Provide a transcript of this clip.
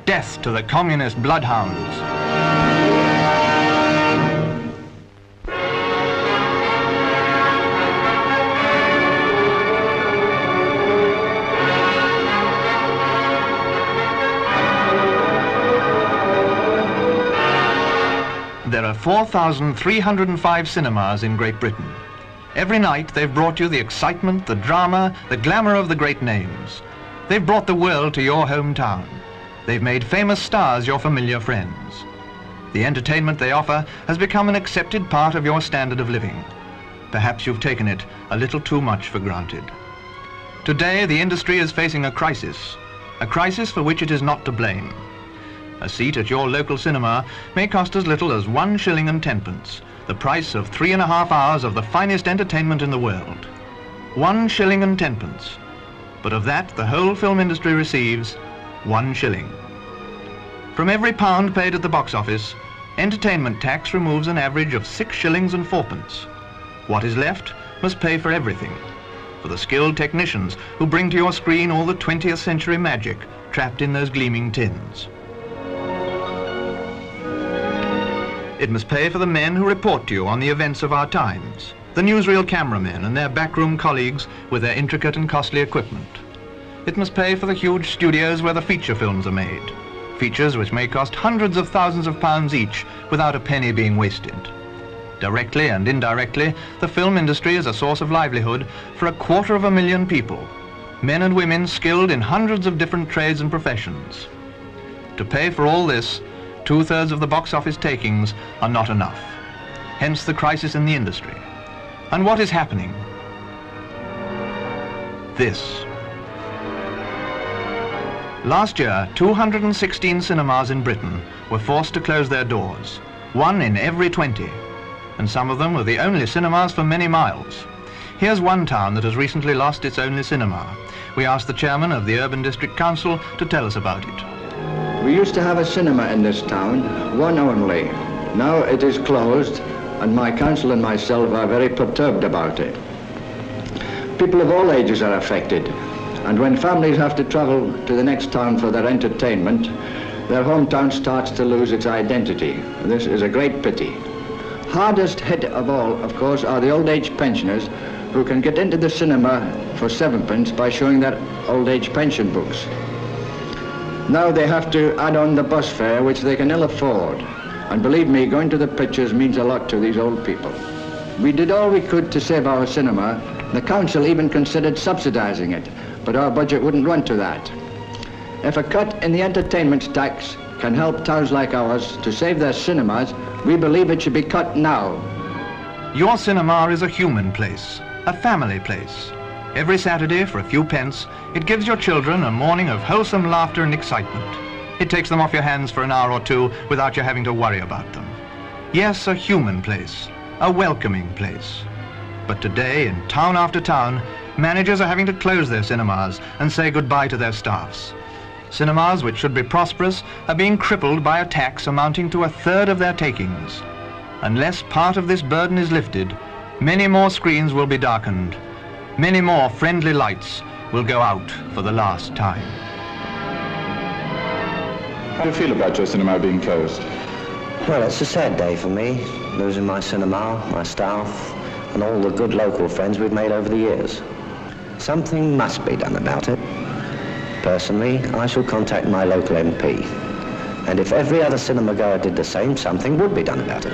Death to the communist bloodhounds. There are 4,305 cinemas in Great Britain. Every night they've brought you the excitement, the drama, the glamour of the great names. They've brought the world to your hometown. They've made famous stars your familiar friends. The entertainment they offer has become an accepted part of your standard of living. Perhaps you've taken it a little too much for granted. Today the industry is facing a crisis for which it is not to blame. A seat at your local cinema may cost as little as 1 shilling and 10 pence, the price of 3.5 hours of the finest entertainment in the world. 1 shilling and 10 pence. But of that, the whole film industry receives 1 shilling. From every pound paid at the box office, entertainment tax removes an average of 6 shillings and 4 pence. What is left must pay for everything. For the skilled technicians who bring to your screen all the 20th century magic trapped in those gleaming tins. It must pay for the men who report to you on the events of our times, the newsreel cameramen and their backroom colleagues with their intricate and costly equipment. It must pay for the huge studios where the feature films are made, features which may cost hundreds of thousands of pounds each without a penny being wasted. Directly and indirectly, the film industry is a source of livelihood for 250,000 people, men and women skilled in hundreds of different trades and professions. To pay for all this, 2/3 of the box office takings are not enough. Hence the crisis in the industry. And what is happening? This. Last year, 216 cinemas in Britain were forced to close their doors, 1 in every 20, and some of them were the only cinemas for many miles. Here's one town that has recently lost its only cinema. We asked the chairman of the Urban District Council to tell us about it. We used to have a cinema in this town, one only. Now it is closed, and my council and myself are very perturbed about it. People of all ages are affected, and when families have to travel to the next town for their entertainment, their hometown starts to lose its identity. This is a great pity. Hardest hit of all, of course, are the old age pensioners who can get into the cinema for 7 pence by showing their old age pension books. Now they have to add on the bus fare, which they can ill afford. And believe me, going to the pictures means a lot to these old people. We did all we could to save our cinema. The council even considered subsidizing it, but our budget wouldn't run to that. If a cut in the entertainment tax can help towns like ours to save their cinemas, we believe it should be cut now. Your cinema is a human place, a family place. Every Saturday, for a few pence, it gives your children a morning of wholesome laughter and excitement. It takes them off your hands for an hour or two without you having to worry about them. Yes, a human place, a welcoming place. But today, in town after town, managers are having to close their cinemas and say goodbye to their staffs. Cinemas which should be prosperous are being crippled by a tax amounting to 1/3 of their takings. Unless part of this burden is lifted, many more screens will be darkened. Many more friendly lights will go out for the last time. How do you feel about your cinema being closed? Well, it's a sad day for me, losing my cinema, my staff, and all the good local friends we've made over the years. Something must be done about it. Personally, I shall contact my local MP. And if every other cinema goer did the same, something would be done about it.